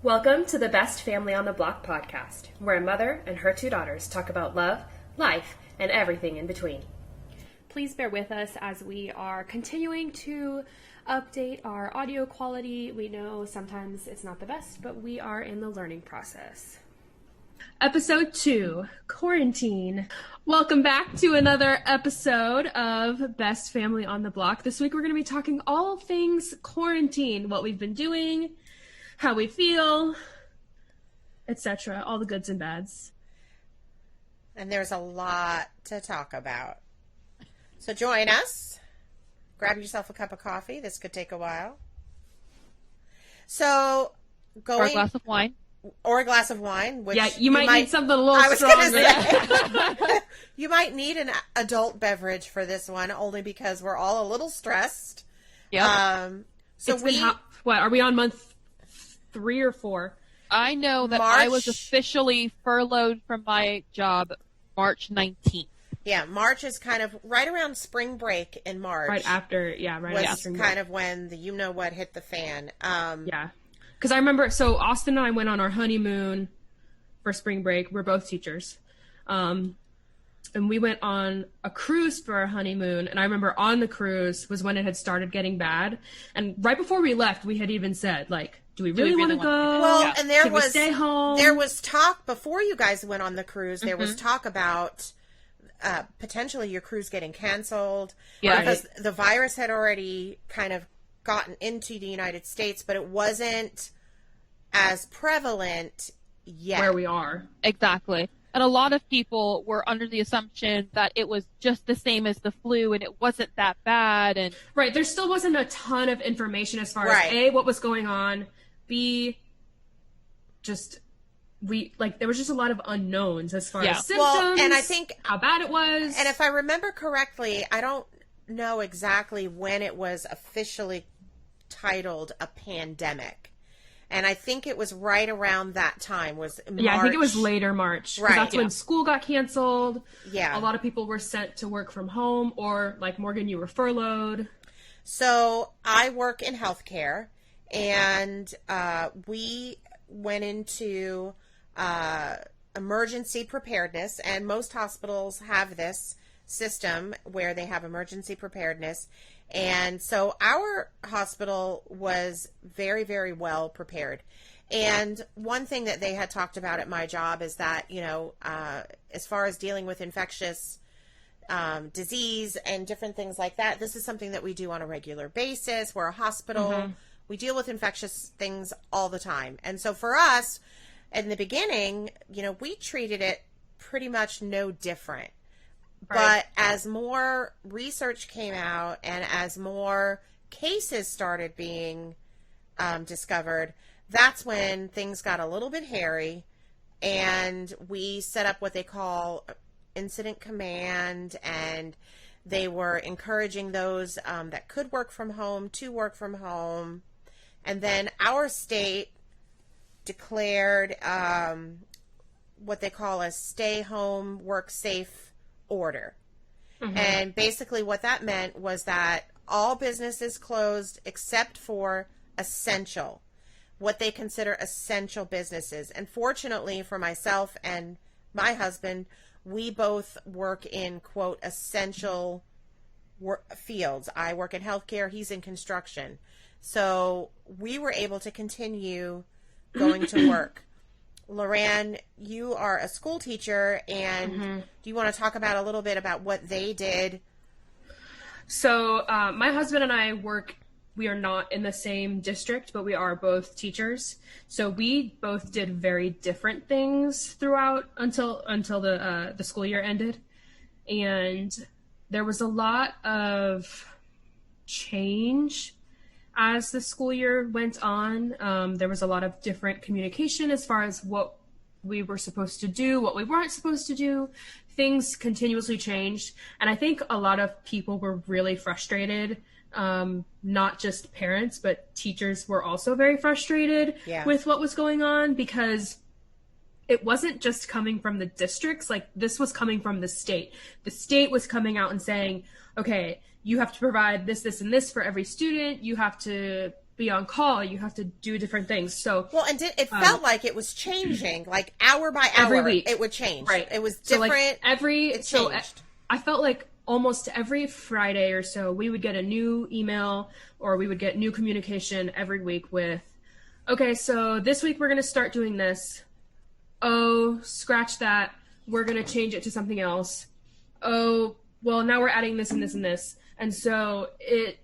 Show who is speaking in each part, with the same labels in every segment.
Speaker 1: Welcome to the Best Family on the Block podcast, where a mother and her two daughters talk about love, life, and everything in between. Please bear with us as we are continuing to update our audio quality. We know sometimes it's not the best, but we are in the learning process. Episode 2, Quarantine. Welcome back to another episode of Best Family on the Block. This week we're going to be talking all things quarantine, what we've been doing, how we feel, etc. All the goods and bads.
Speaker 2: And there's a lot to talk about. So join us. Grab yourself a cup of coffee. This could take a while. So
Speaker 3: or a glass of wine.
Speaker 2: Or a glass of wine. Which
Speaker 1: you might need something a little stronger.
Speaker 2: You might need an adult beverage for this one, only because we're all a little stressed.
Speaker 3: Yeah.
Speaker 1: So what are we on month 3 or 4?
Speaker 3: I know that I was officially furloughed from my job March 19th.
Speaker 2: Yeah, March is kind of right around spring break in March.
Speaker 1: Right after spring break.
Speaker 2: Kind of when the you-know-what hit the fan.
Speaker 1: Yeah. Because I remember, so Austin and I went on our honeymoon for spring break. We're both teachers. And we went on a cruise for our honeymoon. And I remember on the cruise was when it had started getting bad. And right before we left, we had even said, like, do we really want to go?
Speaker 2: Well, yeah. And
Speaker 1: Can we stay home?
Speaker 2: There was talk, before you guys went on the cruise, there was talk about potentially your cruise getting canceled.
Speaker 1: Yeah.
Speaker 2: Because the virus had already kind of gotten into the United States, but it wasn't as prevalent yet.
Speaker 1: Where we are.
Speaker 3: Exactly. And a lot of people were under the assumption that it was just the same as the flu and it wasn't that bad. And
Speaker 1: right. There still wasn't a ton of information as far as A, what was going on, B, there was just a lot of unknowns as far as symptoms,
Speaker 2: and I think
Speaker 1: how bad it was.
Speaker 2: And if I remember correctly, I don't know exactly when it was officially titled a pandemic. And I think it was right around that time, was March.
Speaker 1: Yeah, I think it was later March.
Speaker 2: Right.
Speaker 1: That's when school got canceled.
Speaker 2: Yeah.
Speaker 1: A lot of people were sent to work from home, or like Morgan, you were furloughed.
Speaker 2: So I work in healthcare, and we went into emergency preparedness, and most hospitals have this system where they have emergency preparedness. And so our hospital was very, very well prepared. And one thing that they had talked about at my job is that, as far as dealing with infectious disease and different things like that, this is something that we do on a regular basis. We're a hospital. We deal with infectious things all the time. And so for us, in the beginning, we treated it pretty much no different. Right. But as more research came out and as more cases started being discovered, that's when things got a little bit hairy, and we set up what they call incident command, and they were encouraging those that could work from home to work from home. And then our state declared what they call a stay home, work safe order. And basically what that meant was that all businesses closed except for what they consider essential businesses. And fortunately for myself and my husband, we both work in, quote, essential fields. I work in healthcare, he's in construction. So we were able to continue going to work. Loran, you are a school teacher, and do you want to talk about a little bit about what they did?
Speaker 1: So my husband and I we are not in the same district, but we are both teachers. So we both did very different things throughout until the school year ended. And there was a lot of change as the school year went on. There was a lot of different communication as far as what we were supposed to do, what we weren't supposed to do. Things continuously changed. And I think a lot of people were really frustrated. Not just parents, but teachers were also very frustrated with what was going on, because it wasn't just coming from the districts. Like, this was coming from the state. The state was coming out and saying, okay, you have to provide this, this, and this for every student. You have to be on call. You have to do different things. So
Speaker 2: well, and it felt like it was changing, like hour by hour.
Speaker 1: Every week.
Speaker 2: It would change.
Speaker 1: Right.
Speaker 2: It was
Speaker 1: So
Speaker 2: different.
Speaker 1: I felt like almost every Friday or so, we would get a new email or we would get new communication every week with, okay, so this week we're going to start doing this. Oh, scratch that. We're going to change it to something else. Oh, well, now we're adding this and this and this. And so it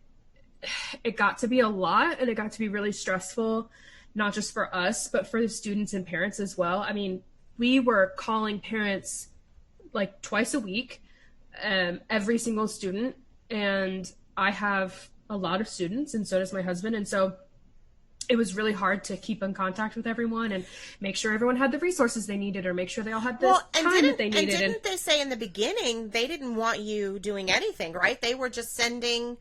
Speaker 1: got to be a lot, and it got to be really stressful, not just for us, but for the students and parents as well. I mean, we were calling parents like twice a week, every single student. And I have a lot of students, and so does my husband. And so it was really hard to keep in contact with everyone and make sure everyone had the resources they needed, or make sure they all had the time that they needed.
Speaker 2: And didn't they say in the beginning they didn't want you doing anything, right? They were just sending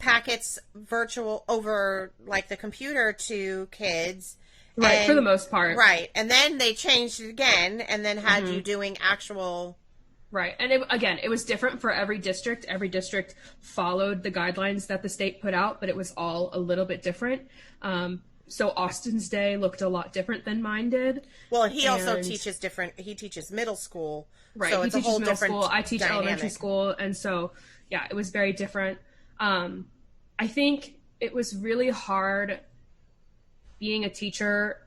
Speaker 2: packets virtual over like the computer to kids.
Speaker 1: Right, for the most part.
Speaker 2: Right. And then they changed it again and then had you doing actual...
Speaker 1: Right. And it was different for every district. Every district followed the guidelines that the state put out, but it was all a little bit different. So Austin's day looked a lot different than mine did.
Speaker 2: Well, he also teaches different. He teaches middle school.
Speaker 1: Right.
Speaker 2: So
Speaker 1: he
Speaker 2: it's a
Speaker 1: teaches
Speaker 2: whole
Speaker 1: middle
Speaker 2: different
Speaker 1: school. I teach
Speaker 2: dynamic.
Speaker 1: elementary school. And so, yeah, it was very different. I think it was really hard being a teacher.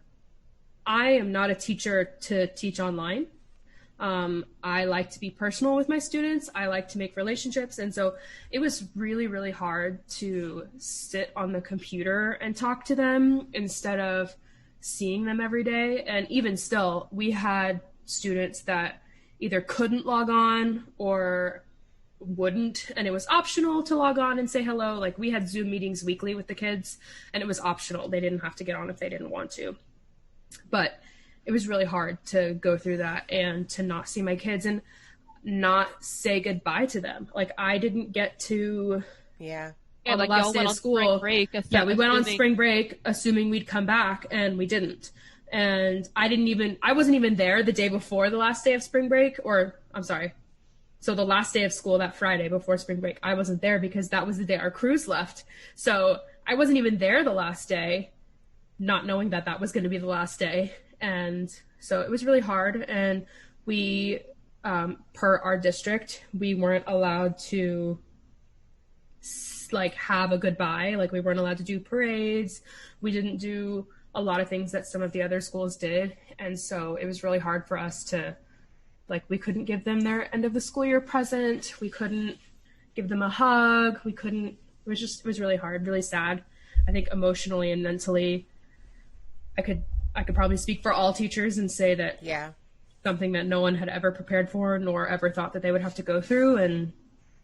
Speaker 1: I am not a teacher to teach online. I like to be personal with my students. I like to make relationships. And so it was really, really hard to sit on the computer and talk to them instead of seeing them every day. And even still, we had students that either couldn't log on or wouldn't, and it was optional to log on and say hello. Like, we had Zoom meetings weekly with the kids, and it was optional. They didn't have to get on if they didn't want to. But it was really hard to go through that and to not see my kids and not say goodbye to them. Like, I didn't get to on the last day of school.
Speaker 3: We
Speaker 1: went on spring break assuming we'd come back, and we didn't. And I wasn't even there the day before the last day of spring break, or I'm sorry. So the last day of school, that Friday before spring break, I wasn't there because that was the day our cruise left. So I wasn't even there the last day, not knowing that that was going to be the last day. And so it was really hard. And we, per our district, we weren't allowed to like have a goodbye. Like, we weren't allowed to do parades. We didn't do a lot of things that some of the other schools did. And so it was really hard for us to, like, we couldn't give them their end of the school year present. We couldn't give them a hug. It was really hard, really sad. I think emotionally and mentally, I could probably speak for all teachers and say that something that no one had ever prepared for nor ever thought that they would have to go through, and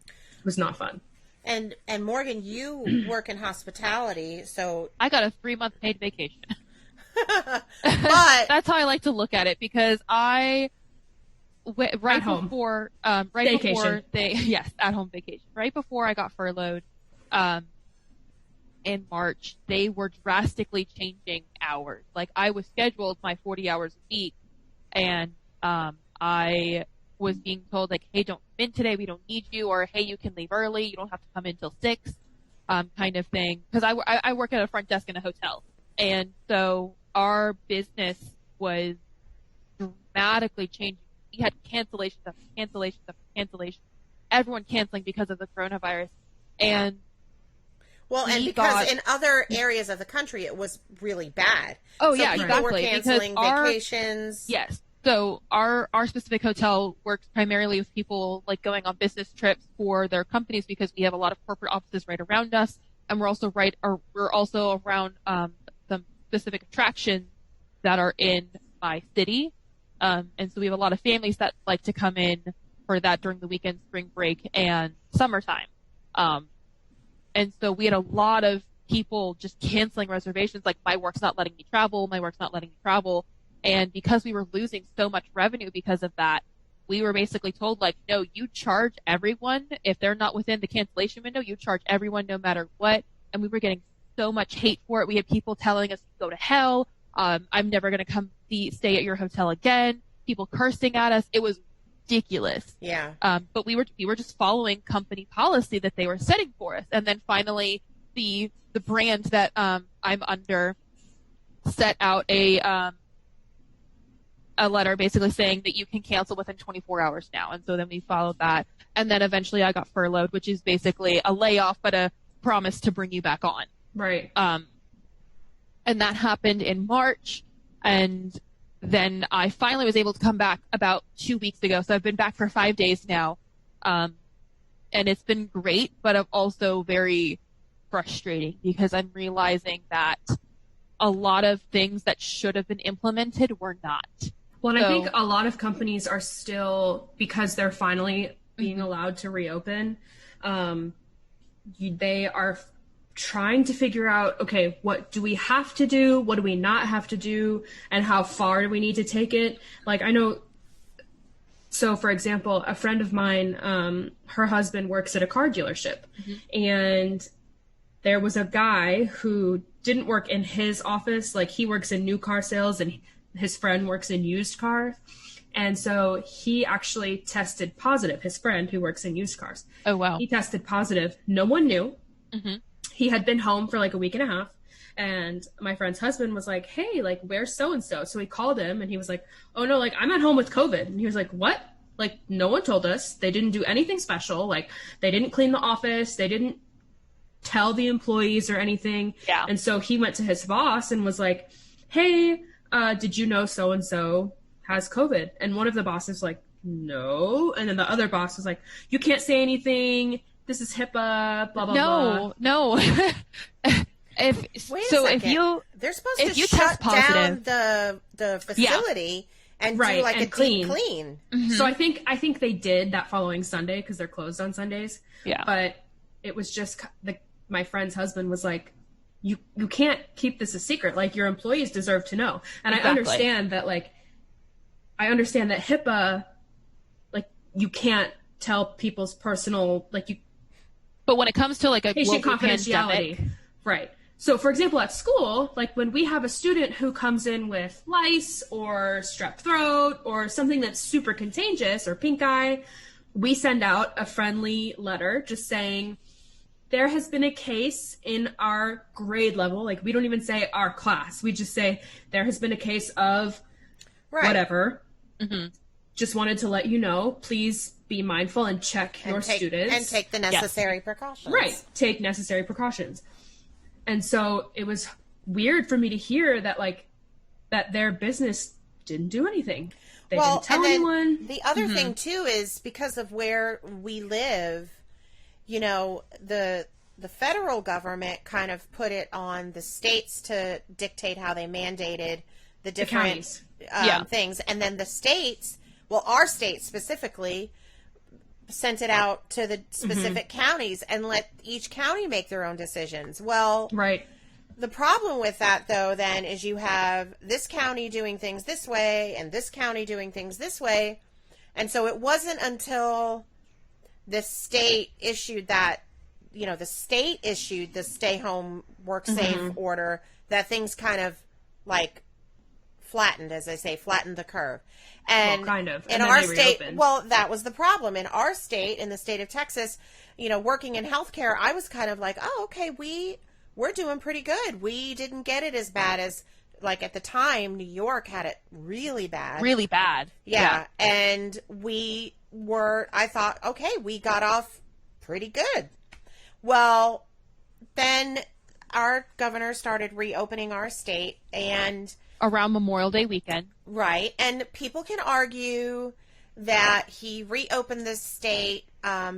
Speaker 1: it was not fun.
Speaker 2: And Morgan, you work in hospitality, so
Speaker 3: I got a 3-month paid vacation.
Speaker 2: But
Speaker 3: that's how I like to look at it, because at home vacation. Right before I got furloughed, in March, they were drastically changing hours. Like, I was scheduled my 40 hours a week, and I was being told, like, hey, don't come in today, we don't need you, or hey, you can leave early, you don't have to come in till 6, kind of thing. Because I work at a front desk in a hotel, and so our business was dramatically changing. We had cancellations after cancellations after cancellations, everyone canceling because of the coronavirus. And
Speaker 2: because in other areas of the country it was really bad.
Speaker 3: Oh,
Speaker 2: so
Speaker 3: yeah,
Speaker 2: people
Speaker 3: exactly.
Speaker 2: were canceling vacations.
Speaker 3: Yes. So our specific hotel works primarily with people like going on business trips for their companies, because we have a lot of corporate offices right around us, and we're also around some specific attractions that are in my city. And so we have a lot of families that like to come in for that during the weekend, spring break, and summertime. And so we had a lot of people just canceling reservations, like, my work's not letting me travel. And because we were losing so much revenue because of that, we were basically told, like, no, you charge everyone. If they're not within the cancellation window, you charge everyone no matter what. And we were getting so much hate for it. We had people telling us, go to hell. I'm never going to come stay at your hotel again. People cursing at us. It was ridiculous.
Speaker 2: Yeah.
Speaker 3: But we were just following company policy that they were setting for us. And then finally the brand that I'm under set out a letter basically saying that you can cancel within 24 hours now. And so then we followed that. And then eventually I got furloughed, which is basically a layoff, but a promise to bring you back on.
Speaker 1: Right.
Speaker 3: And that happened in March. And then I finally was able to come back about 2 weeks ago. So I've been back for 5 days now. And it's been great, but also very frustrating because I'm realizing that a lot of things that should have been implemented were not.
Speaker 1: Well, and I think a lot of companies are still, because they're finally being allowed to reopen, they are trying to figure out, okay, what do we have to do? What do we not have to do? And how far do we need to take it? Like, I know, so for example, a friend of mine, her husband works at a car dealership, and there was a guy who didn't work in his office. Like, he works in new car sales and his friend works in used cars. And so he actually tested positive, his friend who works in used cars.
Speaker 3: Oh, wow.
Speaker 1: He tested positive. No one knew. He had been home for like a week and a half. And my friend's husband was like, hey, like, where's so-and-so? So he called him and he was like, oh no, like, I'm at home with COVID. And he was like, what? Like, no one told us. They didn't do anything special. Like, they didn't clean the office. They didn't tell the employees or anything.
Speaker 3: Yeah.
Speaker 1: And so he went to his boss and was like, hey, did you know so-and-so has COVID? And one of the bosses was like, no. And then the other boss was like, you can't say anything. This is HIPAA, blah, blah, blah.
Speaker 3: No. If
Speaker 2: they're supposed to shut down the facility and do like a deep clean.
Speaker 1: So I think they did that following Sunday because they're closed on Sundays.
Speaker 3: Yeah.
Speaker 1: But it was just my friend's husband was like, you can't keep this a secret. Like, your employees deserve to know. And
Speaker 3: exactly.
Speaker 1: I understand that HIPAA, like, you can't tell people's personal, like, you.
Speaker 3: But when it comes to like a
Speaker 1: patient
Speaker 3: global
Speaker 1: confidentiality,
Speaker 3: pandemic,
Speaker 1: right? So, for example, at school, like, when we have a student who comes in with lice or strep throat or something that's super contagious or pink eye, we send out a friendly letter just saying, there has been a case in our grade level. Like, we don't even say our class. We just say, there has been a case of whatever. Just wanted to let you know, please be mindful and check your students.
Speaker 2: And take the necessary precautions.
Speaker 1: Right. Take necessary precautions. And so it was weird for me to hear that, like, that their business didn't do anything. They didn't tell anyone.
Speaker 2: The other thing, too, is because of where we live, you know, the federal government kind of put it on the states to dictate how they mandated the different things. And then the states, well, our state specifically, sent it out to the specific counties and let each county make their own decisions. Well, the problem with that, though, then, is you have this county doing things this way and this county doing things this way. And so it wasn't until the state issued that, you know, the state issued the stay home, work safe order that things kind of like flattened, as they say, flattened the curve. And
Speaker 1: kind of.
Speaker 2: In our state, well, that was the problem. In our state, in the state of Texas, you know, working in healthcare, I was kind of like, oh, okay, we're doing pretty good. We didn't get it as bad as, like, at the time, New York had it really bad.
Speaker 3: Really bad.
Speaker 2: Yeah. And I thought, okay, we got off pretty good. Well, then our governor started reopening our state, and
Speaker 3: around Memorial Day weekend.
Speaker 2: Right. And people can argue that he reopened the state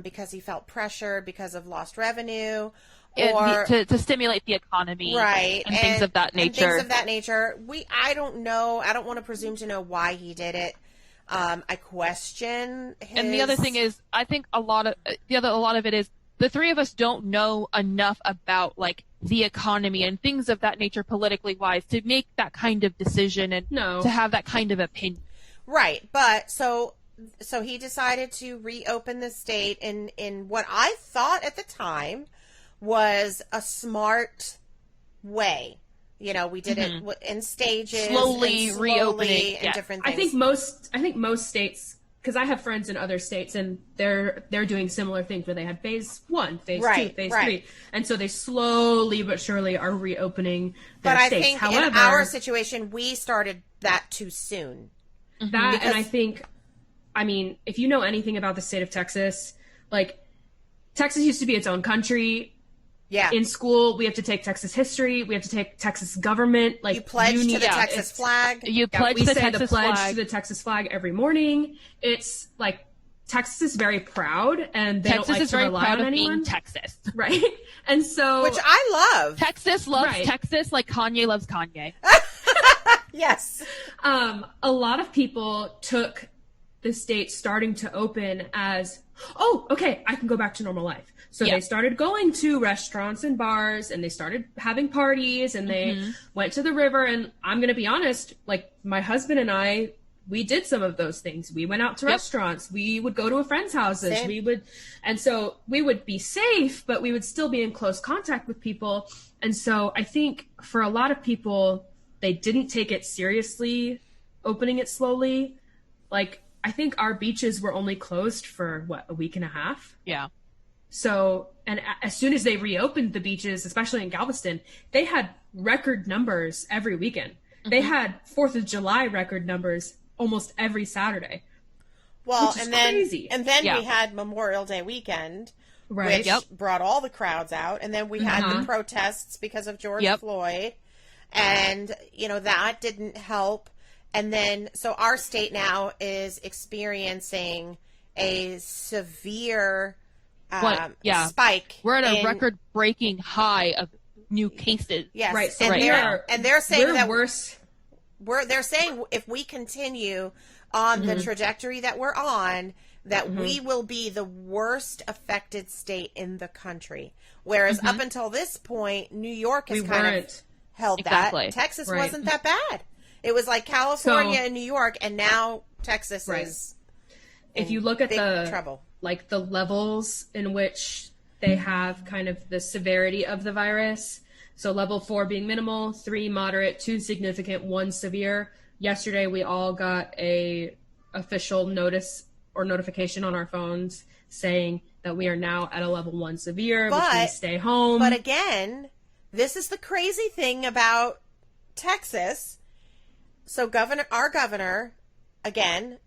Speaker 2: because he felt pressure because of lost revenue. Or
Speaker 3: to stimulate the economy.
Speaker 2: Right.
Speaker 3: And things of that nature.
Speaker 2: I don't know. I don't want to presume to know why he did it. I question his...
Speaker 3: And the other thing is, I think a lot of it is the three of us don't know enough about, like, the economy and things of that nature politically wise to make that kind of decision and to have that kind of opinion.
Speaker 2: Right. But so he decided to reopen the state in what I thought at the time was a smart way. You know, we did it in stages,
Speaker 3: slowly reopening
Speaker 2: and different things.
Speaker 1: I think most states because I have friends in other states and they're doing similar things where they had phase 1, phase 2, phase 3. And so they slowly but surely are reopening their states.
Speaker 2: But I think
Speaker 1: However,
Speaker 2: in our situation, we started that too soon.
Speaker 1: That, and I think, I mean, if you know anything about the state of Texas, like, Texas used to be its own country.
Speaker 2: Yeah.
Speaker 1: In school, we have to take Texas history. We have to take Texas government. Like,
Speaker 2: you pledge to the Texas flag.
Speaker 3: You pledge
Speaker 1: we
Speaker 3: the
Speaker 1: say
Speaker 3: Texas
Speaker 1: the pledge
Speaker 3: flag.
Speaker 1: to the Texas flag every morning. It's like Texas is very proud, and they
Speaker 3: Texas
Speaker 1: don't like
Speaker 3: is
Speaker 1: to
Speaker 3: very
Speaker 1: rely
Speaker 3: proud
Speaker 1: on
Speaker 3: of
Speaker 1: anyone.
Speaker 3: being Texas.
Speaker 1: Right? And so,
Speaker 2: Which I love.
Speaker 3: Texas loves
Speaker 1: Right.
Speaker 3: Texas like Kanye loves Kanye.
Speaker 2: Yes.
Speaker 1: a lot of people took the state starting to open as, oh, okay, I can go back to normal life. So
Speaker 3: Yeah.
Speaker 1: they started going to restaurants and bars, and they started having parties, and they went to the river. And I'm going to be honest, like, my husband and I, we did some of those things. We went out to restaurants. We would go to a friend's houses.
Speaker 2: Same.
Speaker 1: And so we would be safe, but we would still be in close contact with people. And so I think for a lot of people, they didn't take it seriously, opening it slowly. Like, I think our beaches were only closed for, a week and a half?
Speaker 3: Yeah.
Speaker 1: So, and as soon as they reopened the beaches, especially in Galveston, they had record numbers every weekend. They had 4th of July record numbers almost every Saturday.
Speaker 2: Well,
Speaker 1: which is
Speaker 2: and then
Speaker 1: crazy.
Speaker 2: we had Memorial Day weekend,
Speaker 1: Right.
Speaker 2: which brought all the crowds out, and then we had the protests because of George Floyd, and that didn't help. And then, so our state now is experiencing a severe spike.
Speaker 3: We're at a record-breaking high of new cases.
Speaker 2: Yes,
Speaker 1: Right. So
Speaker 2: and they're saying
Speaker 1: we're
Speaker 2: that
Speaker 1: worse.
Speaker 2: They're saying if we continue on the trajectory that we're on, that we will be the worst affected state in the country. Whereas up until this point, New York has of held that. Texas wasn't that bad. It was like California and New York, and now Texas is
Speaker 1: if you look at the
Speaker 2: trouble.
Speaker 1: Like the levels in which they have kind of the severity of the virus. So level 4 being minimal, 3 moderate, 2 significant, 1 severe. Yesterday we all got a official notice or notification on our phones saying that we are now at a level 1 severe, which means stay home.
Speaker 2: But again, this is the crazy thing about Texas. So our governor, again,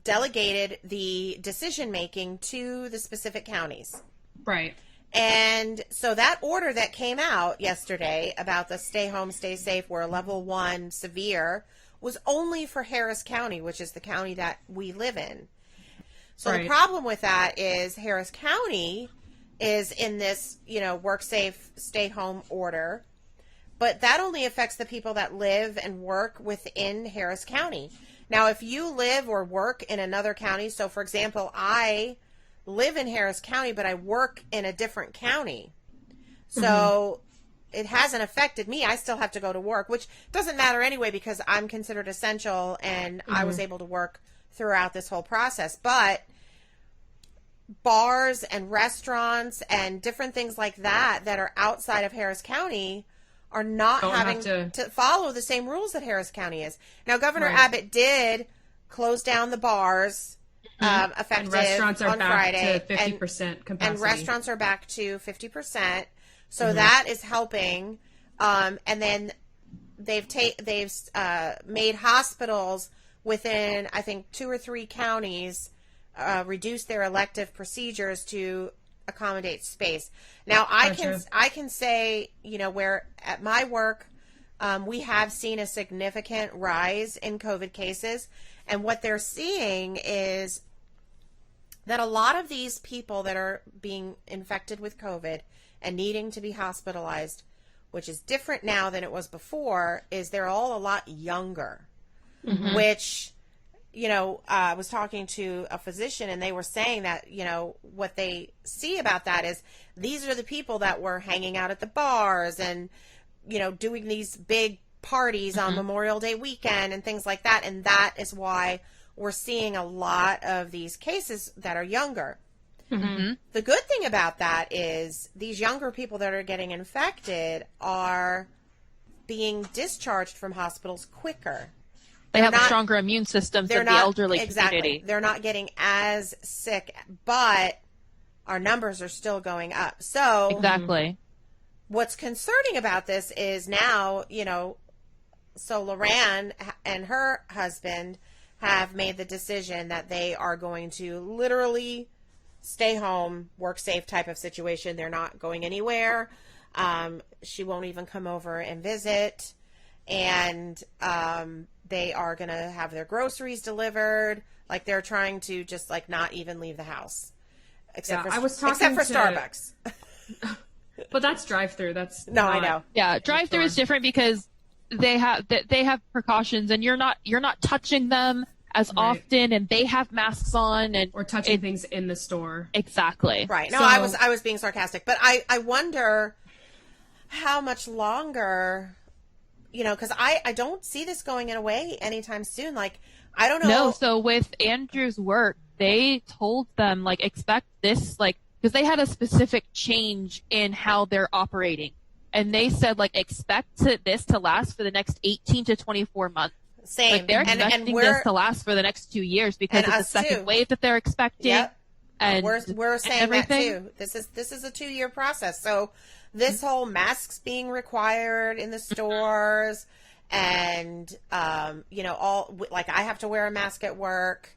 Speaker 2: delegated the decision-making to the specific counties.
Speaker 1: Right.
Speaker 2: And so that order that came out yesterday about the stay home, stay safe, we're level 1 severe, was only for Harris County, which is the county that we live in. So the problem with that is Harris County is in this, work safe, stay home order. But that only affects the people that live and work within Harris County. Now, if you live or work in another county, so for example, I live in Harris County, but I work in a different county. So it hasn't affected me. I still have to go to work, which doesn't matter anyway because I'm considered essential and I was able to work throughout this whole process. But bars and restaurants and different things like that are outside of Harris County are not having to follow the same rules that Harris County is. Now, Governor Abbott did close down the bars effective
Speaker 1: and restaurants are
Speaker 2: on
Speaker 1: back
Speaker 2: Friday.
Speaker 1: to 50% capacity.
Speaker 2: And restaurants are back to 50%. So that is helping. And then they've made hospitals within, I think, 2 or 3 counties reduce their elective procedures to accommodate space. Now, I can say, where at my work, we have seen a significant rise in COVID cases. And what they're seeing is that a lot of these people that are being infected with COVID and needing to be hospitalized, which is different now than it was before, is they're all a lot younger, which, I was talking to a physician and they were saying that, what they see about that is these are the people that were hanging out at the bars and, doing these big parties on Memorial Day weekend and things like that. And that is why we're seeing a lot of these cases that are younger. The good thing about that is these younger people that are getting infected are being discharged from hospitals quicker.
Speaker 3: they have a stronger immune system than the elderly community.
Speaker 2: They're not getting as sick, but our numbers are still going up. So
Speaker 3: exactly.
Speaker 2: What's concerning about this is now, so Loran and her husband have made the decision that they are going to literally stay home, work safe type of situation. They're not going anywhere. She won't even come over and visit. And they are going to have their groceries delivered. Like, they're trying to just, like, not even leave the house. Except for Starbucks.
Speaker 1: But that's drive-through. That's
Speaker 2: no, I know.
Speaker 3: Yeah, drive-through is different because they have precautions, and you're not touching them as often, and they have masks on, and
Speaker 1: or touching things in the store.
Speaker 3: Exactly.
Speaker 2: Right. No, I was being sarcastic, but I wonder how much longer, because I don't see this going away anytime soon. Like, I don't know.
Speaker 3: No. So with Andrew's work, they told them, like, expect this, like, because they had a specific change in how they're operating. And they said, like, expect this to last for the next 18 to 24 months.
Speaker 2: Same.
Speaker 3: Like, they're expecting this to last for the next 2 years because it's the second wave that they're expecting.
Speaker 2: Yep.
Speaker 3: And
Speaker 2: we're saying
Speaker 3: everything.
Speaker 2: that too. This is a 2-year process. So this whole masks being required in the stores and, all, like, I have to wear a mask at work.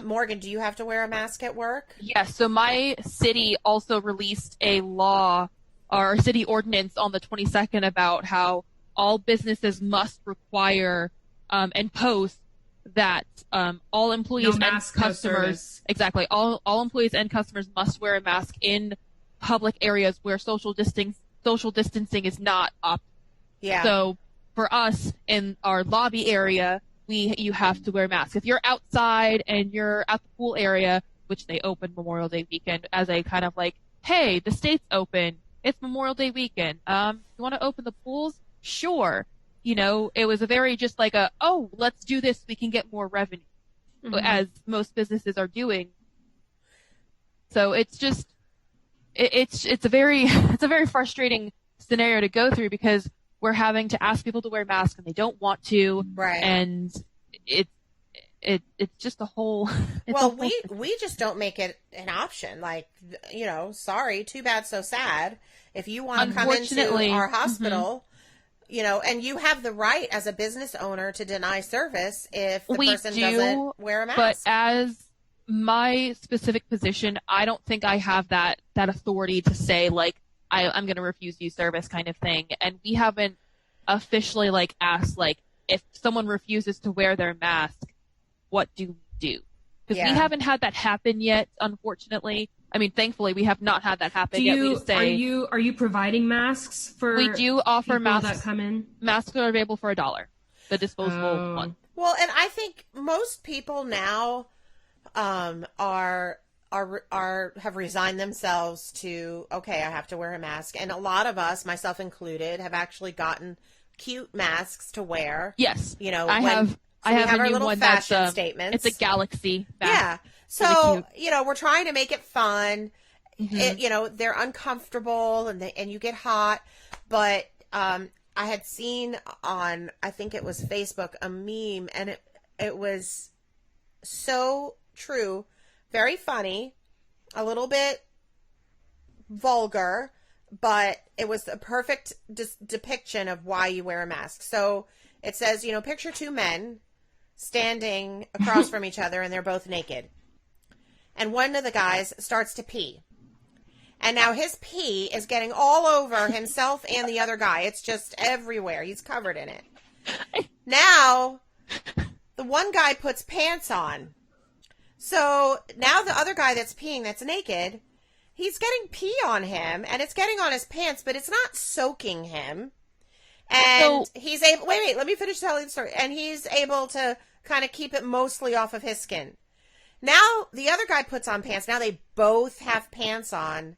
Speaker 2: Morgan, do you have to wear a mask at work?
Speaker 3: Yes. So my city also released a law or a city ordinance on the 22nd about how all businesses must require and post that all employees and customers all employees and customers must wear a mask in public areas where social distancing is not up.
Speaker 2: Yeah.
Speaker 3: So for us in our lobby area, you have to wear masks. If you're outside and you're at the pool area, which they opened Memorial Day weekend as a kind of like, hey, the state's open. It's Memorial Day weekend. You want to open the pools? Sure. It was a very just like let's do this. We can get more revenue, as most businesses are doing. So it's just, it's a very frustrating scenario to go through because we're having to ask people to wear masks and they don't want to.
Speaker 2: Right.
Speaker 3: And it's just a whole.
Speaker 2: We just don't make it an option. Like, sorry, too bad, so sad. If you want to come into our hospital, and you have the right as a business owner to deny service if the person doesn't wear a mask.
Speaker 3: But as my specific position, I don't think I have that authority to say, like, I'm going to refuse you service kind of thing. And we haven't officially, like, asked, like, if someone refuses to wear their mask, what do we do? Because we haven't had that happen yet, unfortunately. I mean, thankfully, we have not had that happen yet. We just say,
Speaker 1: are you providing masks for
Speaker 3: we do offer masks
Speaker 1: that come in?
Speaker 3: Masks are available for $1, the disposable one.
Speaker 2: Well, and I think most people now have resigned themselves to, okay, I have to wear a mask. And a lot of us, myself included, have actually gotten cute masks to wear.
Speaker 3: Yes.
Speaker 2: I have our little fashion statements.
Speaker 3: It's a galaxy mask.
Speaker 2: Yeah. So, we're trying to make it fun. They're uncomfortable and you get hot, but I had seen on, I think it was Facebook, a meme, and it was so true, very funny, a little bit vulgar, but it was a perfect depiction of why you wear a mask. So it says, picture two men standing across from each other and they're both naked. And one of the guys starts to pee. And now his pee is getting all over himself and the other guy. It's just everywhere. He's covered in it. Now, the one guy puts pants on. So now the other guy that's peeing, that's naked, he's getting pee on him, and it's getting on his pants, but it's not soaking him. And he's able, wait, let me finish telling the story. And he's able to kind of keep it mostly off of his skin. Now the other guy puts on pants. Now they both have pants on.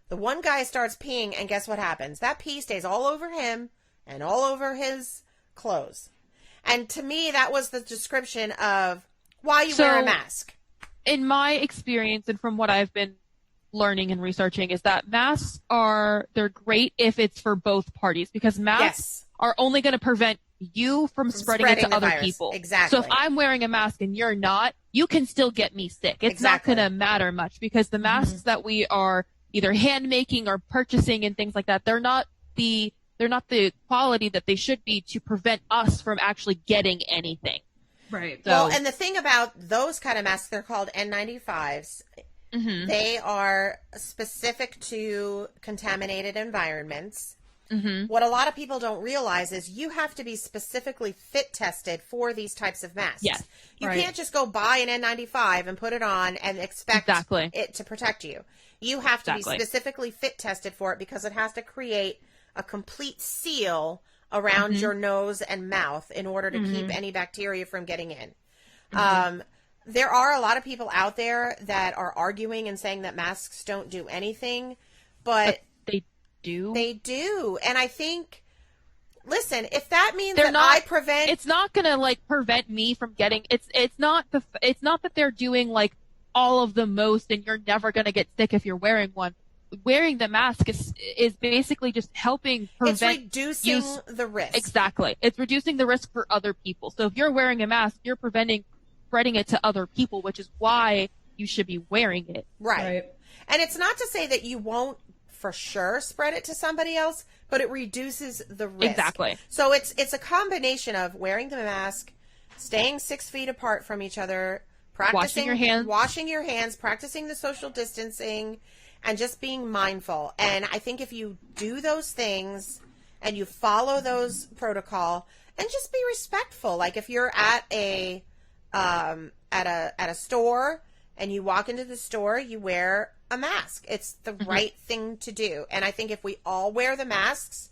Speaker 2: The one guy starts peeing, and guess what happens? That pee stays all over him and all over his clothes. And to me, that was the description of why you wear a mask.
Speaker 3: In my experience, and from what I've been learning and researching, is that masks they're great if it's for both parties, because masks are only going to prevent you from spreading it to other
Speaker 2: virus.
Speaker 3: people.
Speaker 2: Exactly.
Speaker 3: So if I'm wearing a mask and you're not, you can still get me sick. It's not going to matter much because the masks that we are either hand making or purchasing and things like that, they're not the quality that they should be to prevent us from actually getting anything.
Speaker 1: Right.
Speaker 2: So, well, and the thing about those kind of masks, they're called N95s. They are specific to contaminated environments. What a lot of people don't realize is you have to be specifically fit tested for these types of masks.
Speaker 3: Yes.
Speaker 2: You can't just go buy an N95 and put it on and expect it to protect you. You have to be specifically fit tested for it because it has to create a complete seal around your nose and mouth in order to keep any bacteria from getting in. There are a lot of people out there that are arguing and saying that masks don't do anything, but
Speaker 3: they do.
Speaker 2: They do. And I think, listen, if that means
Speaker 3: I
Speaker 2: prevent...
Speaker 3: It's not going to, like, prevent me from getting... It's not that they're doing, like, all of the most and you're never going to get sick if you're wearing one. Wearing the mask is basically just helping prevent...
Speaker 2: It's reducing the risk.
Speaker 3: Exactly. It's reducing the risk for other people. So if you're wearing a mask, you're preventing spreading it to other people, which is why you should be wearing it.
Speaker 2: Right. And it's not to say that you won't for sure spread it to somebody else, but it reduces the risk.
Speaker 3: Exactly.
Speaker 2: So it's a combination of wearing the mask, staying 6 feet apart from each other, practicing washing your hands, practicing the social distancing, and just being mindful. And I think if you do those things and you follow those protocol and just be respectful, like if you're at a store and you walk into the store, you wear a mask. It's the right thing to do. And I think if we all wear the masks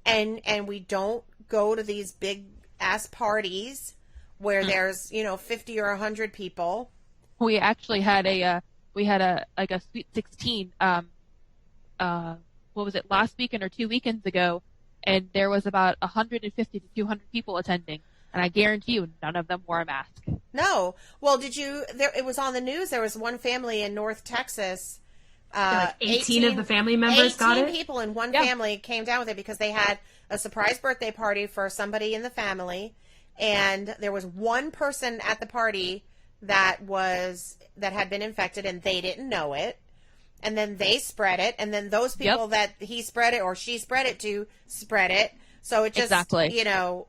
Speaker 2: and we don't go to these big ass parties where there's, 50 or 100 people.
Speaker 3: We actually had a Sweet 16, what was it, last weekend or 2 weekends ago, and there was about 150 to 200 people attending. And I guarantee you, none of them wore a mask.
Speaker 2: No. Well, it was on the news. There was one family in North Texas.
Speaker 1: Like 18 of the family members got it?
Speaker 2: 18 people in one family came down with it because they had a surprise birthday party for somebody in the family. And there was one person at the party that had been infected and they didn't know it. And then they spread it. And then those people that he spread it or she spread it to spread it. So it just, domino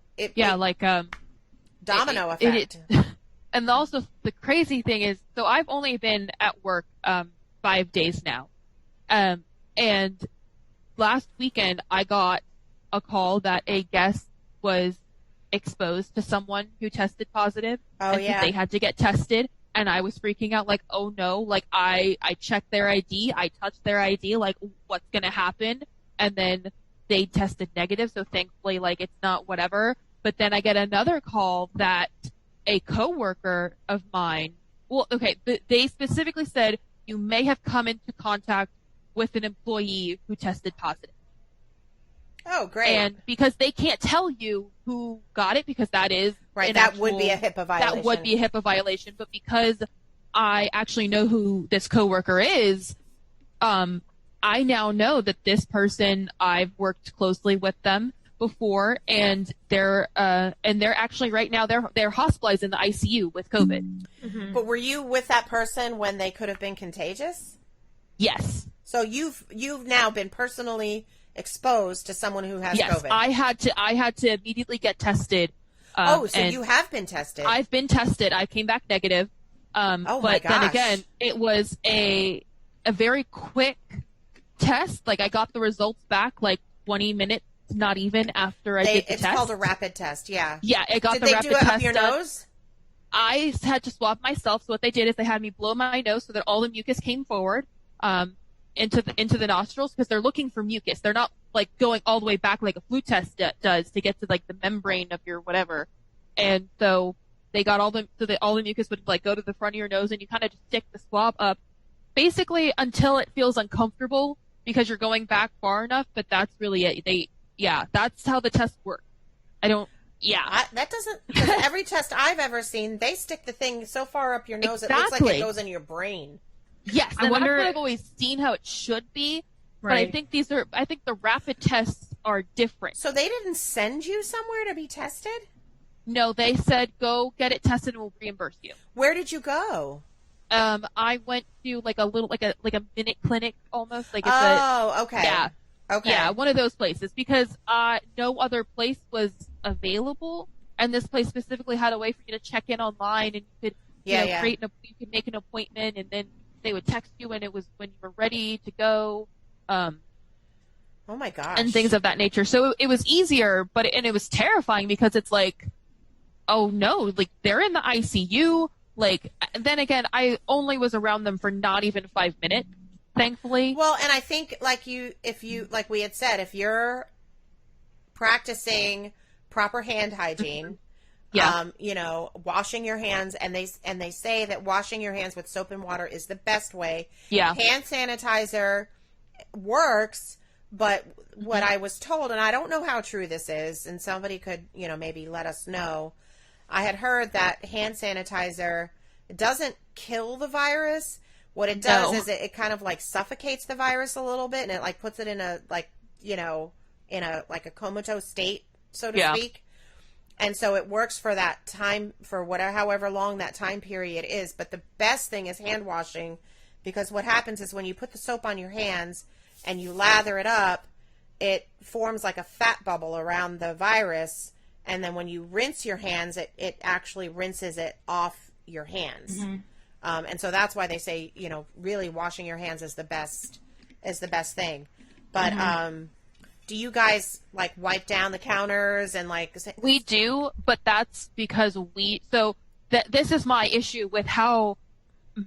Speaker 2: effect.
Speaker 3: And also the crazy thing is, so I've only been at work 5 days now. And last weekend I got a call that a guest was exposed to someone who tested positive. They had to get tested. And I was freaking out like, oh no, like I checked their ID, I touched their ID, like what's going to happen? And then they tested negative. So thankfully, like it's not whatever. But then I get another call that a coworker of mine, they specifically said you may have come into contact with an employee who tested positive.
Speaker 2: Oh, great.
Speaker 3: And because they can't tell you who got it because that is
Speaker 2: would be a HIPAA violation.
Speaker 3: That would be a HIPAA violation. But because I actually know who this coworker is, I now know that this person, I've worked closely with them before, and they're actually right now they're hospitalized in the ICU with COVID.
Speaker 2: But were you with that person when they could have been contagious?
Speaker 3: Yes.
Speaker 2: So you've now been personally exposed to someone who has COVID.
Speaker 3: Yes, I had to immediately get tested.
Speaker 2: So you have been tested.
Speaker 3: I've been tested. I came back negative. But then again, it was a very quick test. Like I got the results back like 20 minutes, not even after I did the test.
Speaker 2: It's called a rapid test. Yeah.
Speaker 3: Yeah, it got
Speaker 2: did
Speaker 3: the rapid
Speaker 2: test. Did they do it
Speaker 3: test
Speaker 2: up your
Speaker 3: done.
Speaker 2: nose?
Speaker 3: I had to swab myself. So what they did is they had me blow my nose so that all the mucus came forward into the nostrils because they're looking for mucus. They're not like going all the way back like a flu test does to get to like the membrane of your whatever. And so they got all the mucus would like go to the front of your nose and you kind of just stick the swab up basically until it feels uncomfortable because you're going back far enough. But that's really it. That's how the test works.
Speaker 2: That doesn't, because every test I've ever seen, they stick the thing so far up your nose, It looks like it goes in your brain.
Speaker 3: Yes, and I've always seen how it should be, but I think the rapid tests are different.
Speaker 2: So they didn't send you somewhere to be tested?
Speaker 3: No, they said, go get it tested and we'll reimburse you.
Speaker 2: Where did you go?
Speaker 3: I went to like a little, like a minute clinic almost. Like it's
Speaker 2: okay.
Speaker 3: Yeah.
Speaker 2: Okay.
Speaker 3: Yeah, one of those places, because no other place was available, and this place specifically had a way for you to check in online, and you could you could make an appointment, and then they would text you when you were ready to go.
Speaker 2: Oh my gosh.
Speaker 3: And things of that nature. So it was easier, but it was terrifying because it's like, oh no, like they're in the ICU. Like, then again, I only was around them for not even 5 minutes. Thankfully.
Speaker 2: Well, and I think like we had said, if you're practicing proper hand hygiene, washing your hands, and they say that washing your hands with soap and water is the best way.
Speaker 3: Yeah.
Speaker 2: Hand sanitizer works, but what I was told, and I don't know how true this is, and somebody could, maybe let us know. I had heard that hand sanitizer doesn't kill the virus. What it does is it kind of like suffocates the virus a little bit, and it like puts it in a comatose state, so to speak. And so it works for that time, for however long that time period is. But the best thing is hand washing, because what happens is when you put the soap on your hands and you lather it up, it forms like a fat bubble around the virus. And then when you rinse your hands, it actually rinses it off your hands. Mm-hmm. And so that's why they say, really washing your hands is the best thing. But, do you guys like wipe down the counters and like?
Speaker 3: We do, but that's because this is my issue with how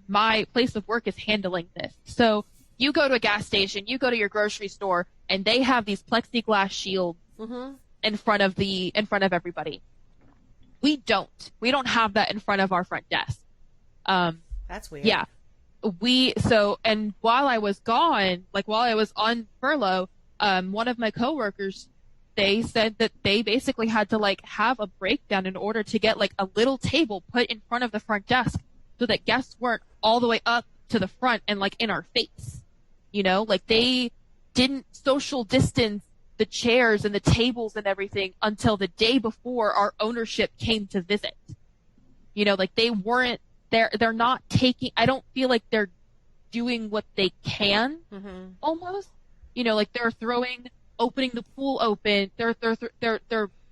Speaker 3: my place of work is handling this. So you go to a gas station, you go to your grocery store, and they have these plexiglass shields in front of everybody. We don't have that in front of our front desk.
Speaker 2: That's weird.
Speaker 3: Yeah. And while I was gone, like while I was on furlough, one of my coworkers, they said that they basically had to like have a breakdown in order to get like a little table put in front of the front desk so that guests weren't all the way up to the front and like in our face. Like they didn't social distance the chairs and the tables and everything until the day before our ownership came to visit. Like they weren't, they're not taking, I don't feel like they're doing what they can almost, like they're opening the pool open. They're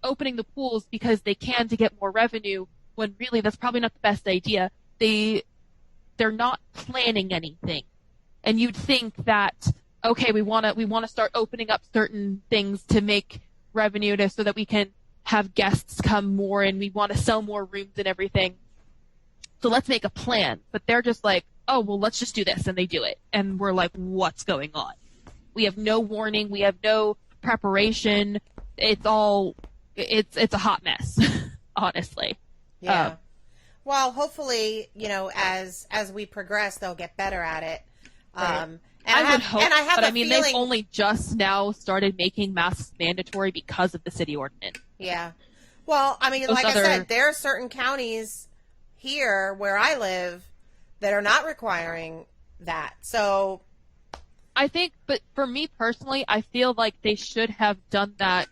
Speaker 3: opening the pools because they can to get more revenue, when really that's probably not the best idea. They're not planning anything. And you'd think that, okay, we want to start opening up certain things to make revenue so that we can have guests come more, and we want to sell more rooms and everything. So let's make a plan. But they're just like, oh, well, let's just do this. And they do it. And we're like, what's going on? We have no warning. We have no preparation. It's a hot mess, honestly.
Speaker 2: Yeah. Well, hopefully, as we progress, they'll get better at it.
Speaker 3: Right. I would hope, but I mean, they've only just now started making masks mandatory because of the city ordinance.
Speaker 2: Yeah. Well, I mean, I said, there are certain counties here where I live that are not requiring that. So
Speaker 3: I think, but for me personally, I feel like they should have done that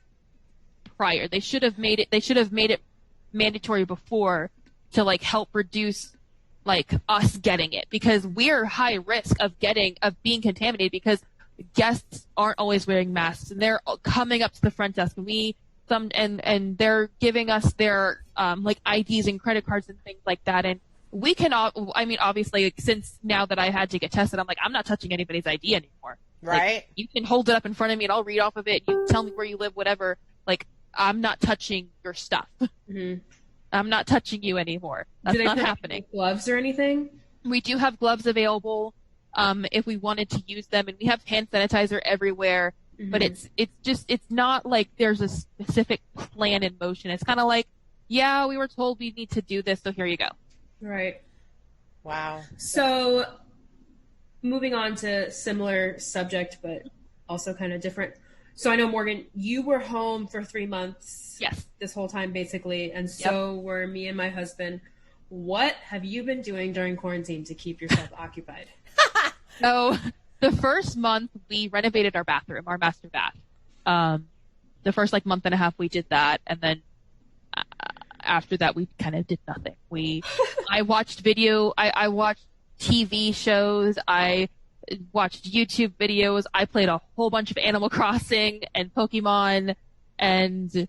Speaker 3: prior. They should have made it mandatory before to like help reduce like us getting it, because we're high risk of being contaminated because guests aren't always wearing masks and they're coming up to the front desk and they're giving us their like IDs and credit cards and things like that. And we cannot, I mean, obviously, since now that I had to get tested, I'm like, I'm not touching anybody's ID anymore.
Speaker 2: Right.
Speaker 3: Like, you can hold it up in front of me and I'll read off of it. You tell me where you live, whatever. Like, I'm not touching your stuff. Mm-hmm. I'm not touching you anymore. That's not happening.
Speaker 1: Gloves or anything?
Speaker 3: We do have gloves available if we wanted to use them, and we have hand sanitizer everywhere. Mm-hmm. But it's not like there's a specific plan in motion. It's kind of like, yeah, we were told we need to do this, so here you go.
Speaker 1: Right.
Speaker 2: Wow.
Speaker 1: So, moving on to similar subject, but also kind of different. So I know, Morgan, you were home for 3 months.
Speaker 3: Yes.
Speaker 1: This whole time, basically, and so were me and my husband. What have you been doing during quarantine to keep yourself occupied?
Speaker 3: So, the first month, we renovated our bathroom, our master bath. the first like month and a half we did that, and then after that we kind of did nothing. I watched I watched TV shows, I watched YouTube videos, I played a whole bunch of Animal Crossing and Pokemon and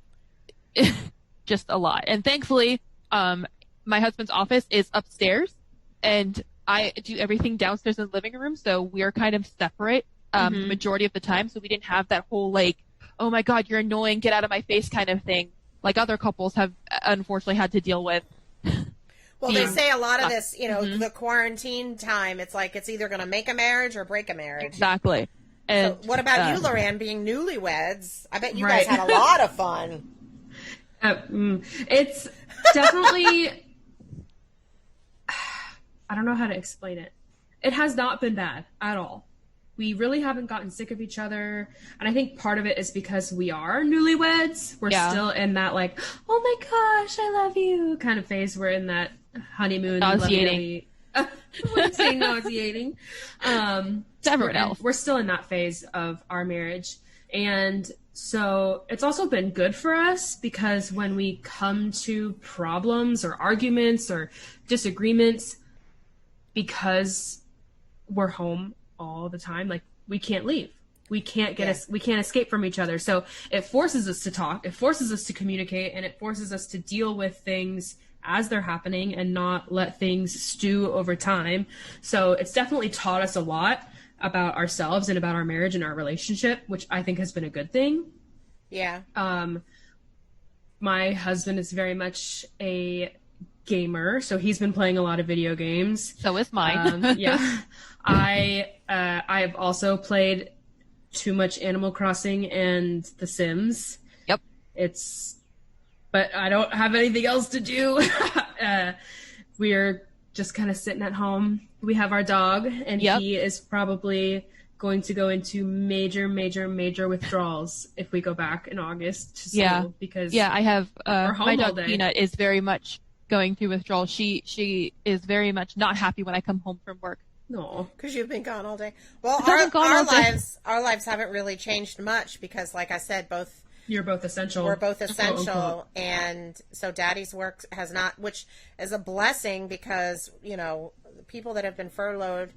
Speaker 3: just a lot. And thankfully, my husband's office is upstairs and I do everything downstairs in the living room, so we're kind of separate the majority of the time, so we didn't have that whole like, oh my god, you're annoying, get out of my face kind of thing like other couples have unfortunately had to deal with.
Speaker 2: Well, they say a lot of this, the quarantine time, it's like it's either going to make a marriage or break a marriage.
Speaker 3: Exactly. And
Speaker 2: so what about you, Loran, being newlyweds? I bet you guys had a lot of fun.
Speaker 1: It's definitely, I don't know how to explain it. It has not been bad at all. We really haven't gotten sick of each other. And I think part of it is because we are newlyweds. We're still in that like, oh my gosh, I love you kind of phase. We're in that honeymoon.
Speaker 3: Nauseating.
Speaker 1: I wouldn't say nauseating.
Speaker 3: Everyone else.
Speaker 1: We're still in that phase of our marriage. And so it's also been good for us because when we come to problems or arguments or disagreements, because we're home all the time, like we can't leave. We can't we can't escape from each other. So it forces us to talk, it forces us to communicate, and it forces us to deal with things as they're happening and not let things stew over time. So it's definitely taught us a lot about ourselves and about our marriage and our relationship, which I think has been a good thing.
Speaker 2: Yeah.
Speaker 1: My husband is very much a gamer, so he's been playing a lot of video games.
Speaker 3: So is mine.
Speaker 1: I have also played too much Animal Crossing and The Sims.
Speaker 3: Yep.
Speaker 1: But I don't have anything else to do. We're just kind of sitting at home. We have our dog, and he is probably going to go into major, major, major withdrawals if we go back in August to school. Because
Speaker 3: I have my dog
Speaker 1: day.
Speaker 3: Peanut is very much going through withdrawal. She is very much not happy when I come home from work.
Speaker 2: No, because you've been gone all day. Well, our lives haven't really changed much because, like I said,
Speaker 1: you're both essential.
Speaker 2: We're both essential, and so Daddy's work has not, which is a blessing because people that have been furloughed,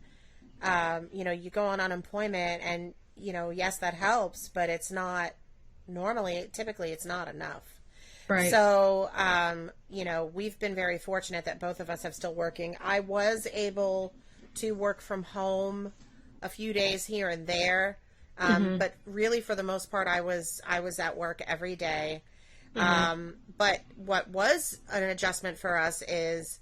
Speaker 2: you go on unemployment, and yes, that helps, but it's not typically it's not enough.
Speaker 1: Right.
Speaker 2: So, we've been very fortunate that both of us have still working. I was able to work from home a few days here and there. But really for the most part, I was at work every day. But what was an adjustment for us is,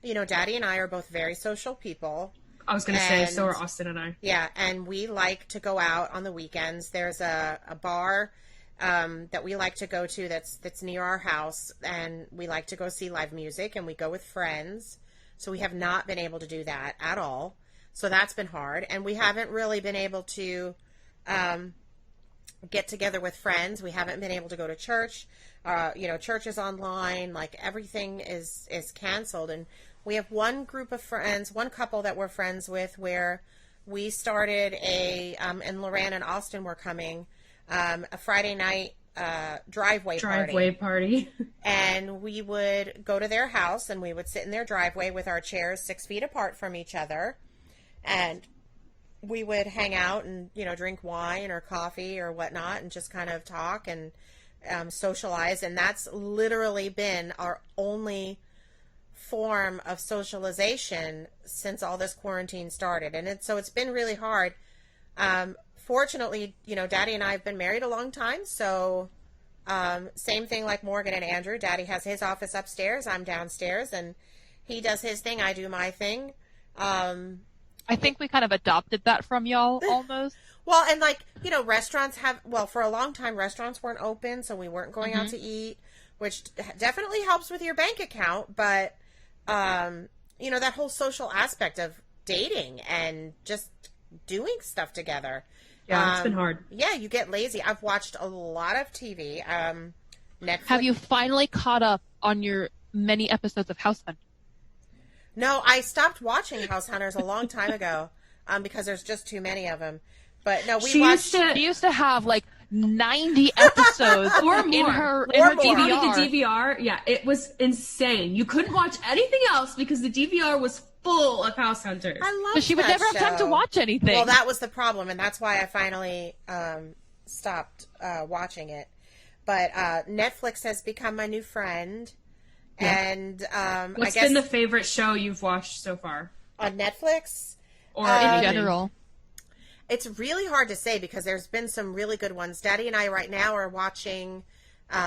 Speaker 2: Daddy and I are both very social people.
Speaker 1: I was going to say, so are Austin and I.
Speaker 2: Yeah. And we like to go out on the weekends. There's a bar that we like to go to that's near our house, and we like to go see live music, and we go with friends. So we have not been able to do that at all. So that's been hard, and we haven't really been able to get together with friends. We haven't been able to go to church. Church is online. Like everything is canceled, and we have one group of friends, one couple that we're friends with, where we started and Loran and Austin were coming. A Friday night driveway
Speaker 1: party.
Speaker 2: And we would go to their house, and we would sit in their driveway with our chairs 6 feet apart from each other, and we would hang out and drink wine or coffee or whatnot, and just kind of talk and socialize. And that's literally been our only form of socialization since all this quarantine started, and so it's been really hard. Fortunately, Daddy and I have been married a long time, so same thing like Morgan and Andrew. Daddy has his office upstairs, I'm downstairs, and he does his thing, I do my thing.
Speaker 3: I think we kind of adopted that from y'all almost.
Speaker 2: Well, and restaurants for a long time, restaurants weren't open, so we weren't going out to eat, which definitely helps with your bank account, but, that whole social aspect of dating and just doing stuff together.
Speaker 1: Yeah, it's been hard.
Speaker 2: Yeah, you get lazy. I've watched a lot of TV. Netflix.
Speaker 3: Have you finally caught up on your many episodes of House Hunters?
Speaker 2: No, I stopped watching House Hunters a long time ago because there's just too many of them. But no, we watched.
Speaker 3: She used to have 90 episodes
Speaker 1: or more
Speaker 3: in her
Speaker 2: more.
Speaker 3: DVR.
Speaker 1: The DVR, yeah, it was insane. You couldn't watch anything else because the DVR was full of House Hunters.
Speaker 2: I love
Speaker 3: So she would
Speaker 2: that
Speaker 3: never have time to
Speaker 2: show.
Speaker 3: watch anything.
Speaker 2: Well, that was the problem, and that's why I finally stopped watching it. But Netflix has become my new friend, and
Speaker 1: What's
Speaker 2: I guess
Speaker 1: been the favorite show you've watched so far?
Speaker 2: on Netflix,
Speaker 1: Or
Speaker 3: in
Speaker 1: anything?
Speaker 3: general.
Speaker 2: it's really hard to say because there's been some really good ones. Daddy and I right now are watching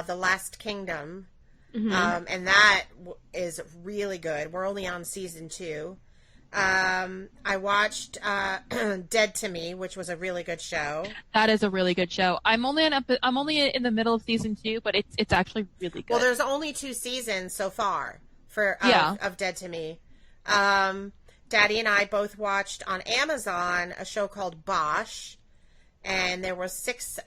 Speaker 2: The Last Kingdom, and that is really good. We're only on season 2. I watched Dead to Me, which was a really good show.
Speaker 3: That is a really good show. I'm only in the middle of season 2, but it's actually really good.
Speaker 2: Well, there's only 2 seasons so far of Dead to Me. Daddy and I both watched on Amazon a show called Bosch, and there were 6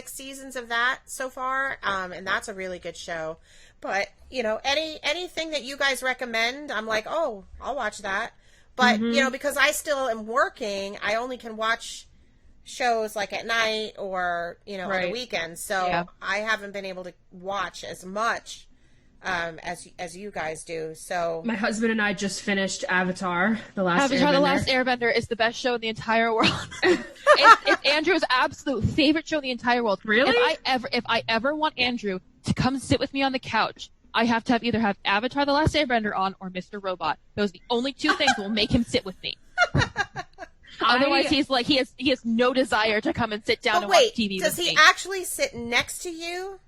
Speaker 2: seasons of that so far, and that's a really good show. But anything that you guys recommend, I'm like, oh, I'll watch that. But because I still am working, I only can watch shows like at night or on the weekends. So I haven't been able to watch as much as you guys do. So
Speaker 1: My husband and I just finished Avatar: The Last
Speaker 3: Avatar:
Speaker 1: Airbender.
Speaker 3: The Last Airbender is the best show in the entire world. it's Andrew's absolute favorite show in the entire world.
Speaker 1: Really?
Speaker 3: If I ever want Andrew to come sit with me on the couch, I have to either have Avatar: The Last Airbender on or Mr. Robot. Those are the only 2 things that will make him sit with me. Otherwise, he's like he has no desire to come and sit down and watch TV
Speaker 2: does
Speaker 3: with
Speaker 2: he
Speaker 3: me.
Speaker 2: actually sit next to you?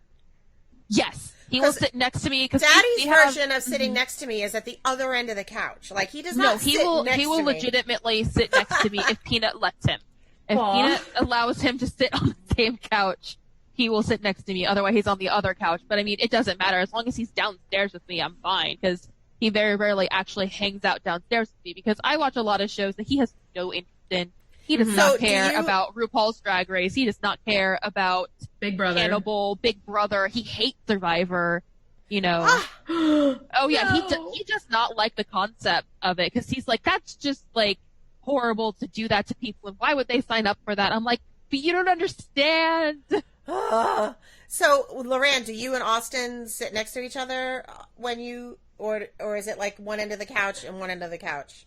Speaker 3: Yes, he will sit next to me.
Speaker 2: Daddy's version of sitting next to me is at the other end of the couch. Like he does not.
Speaker 3: He
Speaker 2: sit
Speaker 3: will
Speaker 2: next to me.
Speaker 3: legitimately sit next to me if Peanut lets him. If Peanut allows him to sit on the same couch, he will sit next to me. Otherwise, he's on the other couch. But I mean, it doesn't matter. As long as he's downstairs with me, I'm fine. Because he very rarely actually hangs out downstairs with me. Because I watch a lot of shows that he has no interest in. He does not care about RuPaul's Drag Race. He does not care about
Speaker 1: Big Brother.
Speaker 3: Hannibal, Big Brother. He hates Survivor. Oh yeah, he does not like the concept of it. Because he's like, that's just like horrible to do that to people. And why would they sign up for that? I'm like, but you don't understand.
Speaker 2: So, Loran, do you and Austin sit next to each other when you, or is it like one end of the couch and one end of the couch?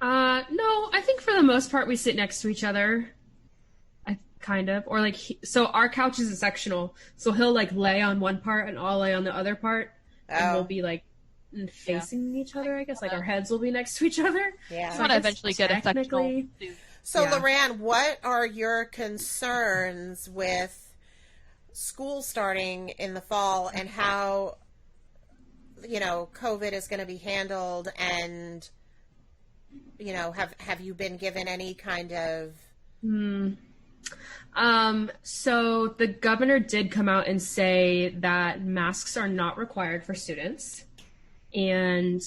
Speaker 1: No, I think for the most part we sit next to each other. Or like, so our couch is a sectional, so he'll like lay on one part and I'll lay on the other part, and we'll be like facing each other, I guess, like our heads will be next to each other.
Speaker 2: Yeah.
Speaker 3: So I want to eventually get a sectional.
Speaker 2: So, Loran, what are your concerns with school starting in the fall and how, COVID is going to be handled? And, have you been given any kind of...
Speaker 1: So the governor did come out and say that masks are not required for students, and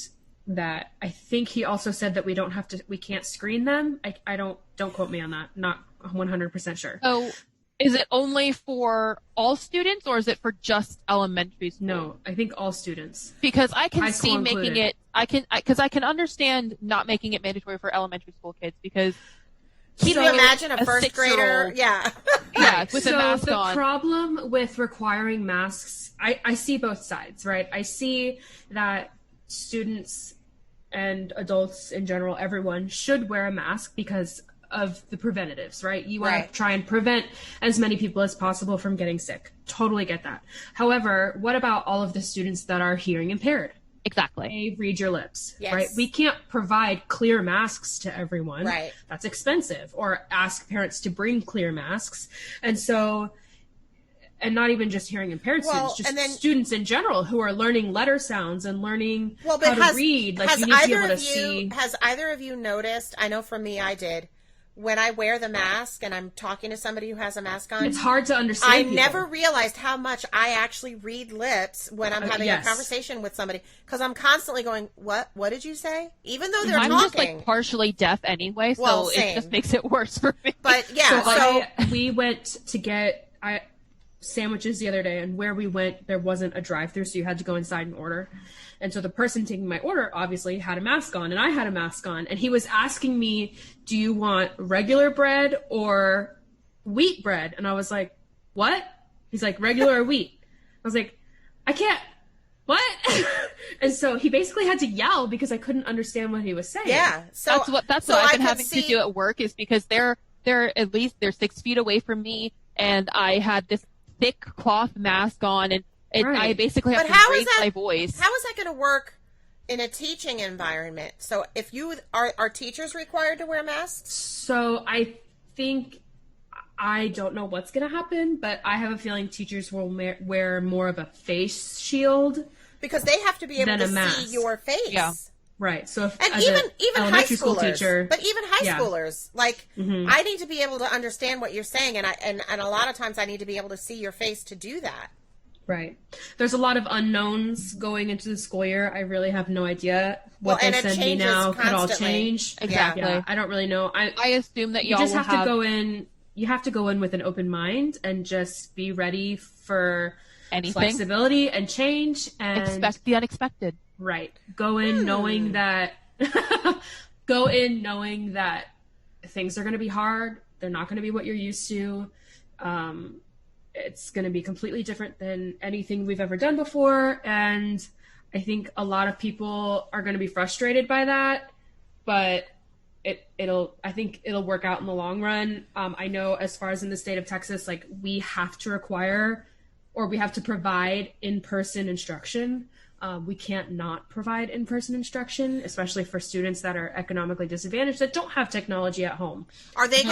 Speaker 1: that I think he also said that we can't screen them. I don't quote me on that. Not 100% sure.
Speaker 3: So is it only for all students or is it for just elementary school?
Speaker 1: No, I think all students.
Speaker 3: Because I can
Speaker 1: High
Speaker 3: see
Speaker 1: school
Speaker 3: making
Speaker 1: included.
Speaker 3: it, I can understand not making it mandatory for elementary school kids because
Speaker 2: Can you imagine a first grader? Yeah.
Speaker 3: Yeah, with a mask
Speaker 1: the
Speaker 3: on.
Speaker 1: problem with requiring masks, I see both sides, right? I see that students and adults in general, everyone should wear a mask because of the preventatives, right? You want to try and prevent as many people as possible from getting sick. Totally get that. However, what about all of the students that are hearing impaired?
Speaker 3: Exactly.
Speaker 1: Hey, read your lips,
Speaker 2: Yes.
Speaker 1: right? We can't provide clear masks to everyone.
Speaker 2: Right.
Speaker 1: That's expensive. Or ask parents to bring clear masks. And so, and not even just hearing impaired students, just students in general who are learning letter sounds and learning how to read. Like, you need to be able to see.
Speaker 2: Has either of you noticed, I know for me I did, when I wear the mask and I'm talking to somebody who has a mask on,
Speaker 1: it's hard to understand.
Speaker 2: I never realized how much I actually read lips when I'm having a conversation with somebody, because I'm constantly going, what did you say? Even though they're talking.
Speaker 3: I'm just like partially deaf anyway, so it just makes it worse for me.
Speaker 2: But yeah,
Speaker 1: we went to get sandwiches the other day, and where we went, there wasn't a drive-thru, so you had to go inside and order. And so the person taking my order obviously had a mask on, and I had a mask on, and he was asking me, do you want regular bread or wheat bread? And I was like, what? He's like, regular or wheat? I was like, I can't, what? And so he basically had to yell because I couldn't understand what he was saying.
Speaker 2: Yeah. So
Speaker 3: that's what I've been having to do at work, is because they're 6 feet away from me, and I had this thick cloth mask on, and I basically have to raise my voice.
Speaker 2: How is that going to work in a teaching environment? So if you are teachers required to wear masks?
Speaker 1: So I don't know what's going to happen, but I have a feeling teachers will wear more of a face shield.
Speaker 2: Because they have to be able to see your face.
Speaker 3: Yeah.
Speaker 1: Right. So
Speaker 2: even high
Speaker 1: school
Speaker 2: schoolers,
Speaker 1: teacher,
Speaker 2: but even high schoolers, like I need to be able to understand what you're saying, and a lot of times I need to be able to see your face to do that.
Speaker 1: Right. There's a lot of unknowns going into the school year. I really have no idea what they send me now could all change.
Speaker 3: Exactly.
Speaker 1: Yeah, I don't really know.
Speaker 3: I assume that
Speaker 1: you just have to go in. You have to go in with an open mind and just be ready for
Speaker 3: anything,
Speaker 1: flexibility and change, and
Speaker 3: expect the unexpected.
Speaker 1: Right. Go in knowing that things are going to be hard. They're not going to be what you're used to. It's going to be completely different than anything we've ever done before. And I think a lot of people are going to be frustrated by that, but I think it'll work out in the long run. I know as far as in the state of Texas, like we have to provide in-person instruction. We can't not provide in-person instruction, especially for students that are economically disadvantaged that don't have technology at home.
Speaker 2: Are they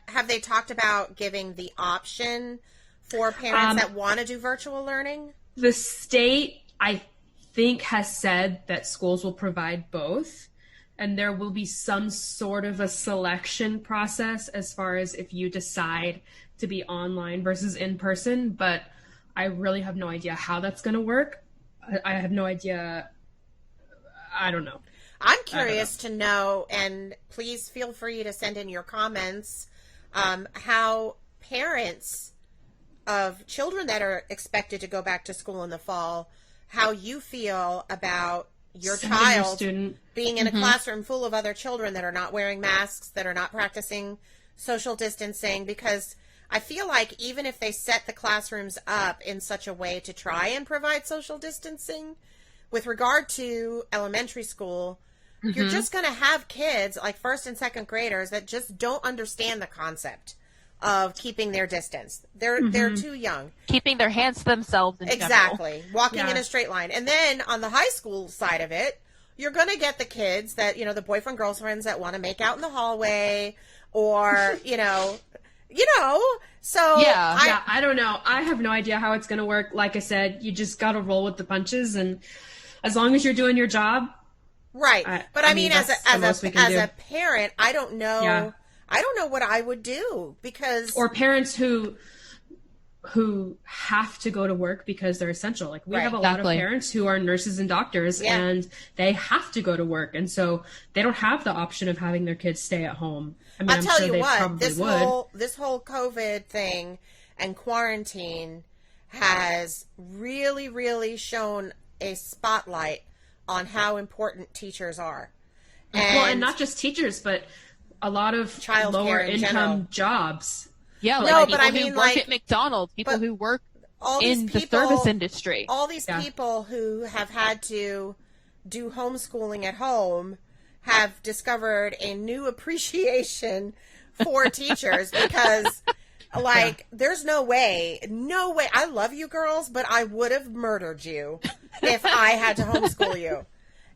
Speaker 2: have they talked about giving the option for parents that want to do virtual learning?
Speaker 1: The state, I think, has said that schools will provide both, and there will be some sort of a selection process as far as if you decide to be online versus in person, but I really have no idea how that's going to work. I have no idea. I don't know.
Speaker 2: I'm curious to know, and please feel free to send in your comments, how parents of children that are expected to go back to school in the fall, how you feel about your child being in a classroom full of other children that are not wearing masks, that are not practicing social distancing, because I feel like even if they set the classrooms up in such a way to try and provide social distancing, with regard to elementary school, you're just going to have kids like first and second graders that just don't understand the concept of keeping their distance. They're too young.
Speaker 3: Keeping their hands to themselves in
Speaker 2: Exactly.
Speaker 3: general.
Speaker 2: Walking in a straight line. And then on the high school side of it, you're going to get the kids that, the boyfriend girlfriends that want to make out in the hallway, or, so
Speaker 1: I don't know. I have no idea how it's going to work. Like I said, you just got to roll with the punches, and as long as you're doing your job.
Speaker 2: Right. But I mean as a parent, I don't know.
Speaker 1: Yeah.
Speaker 2: I don't know what I would do, because
Speaker 1: or parents who have to go to work because they're essential. Like we have a lot of parents who are nurses and doctors, and they have to go to work, and so they don't have the option of having their kids stay at home. I mean,
Speaker 2: I'll tell you what, this whole COVID thing and quarantine has really, really shown a spotlight on how important teachers are.
Speaker 1: And not just teachers, but a lot of lower income jobs.
Speaker 3: Yeah,
Speaker 2: like
Speaker 3: people who work at McDonald's, people who work in the service industry.
Speaker 2: All these people who have had to do homeschooling at home have discovered a new appreciation for teachers, because there's no way, I love you girls, but I would have murdered you if I had to homeschool you.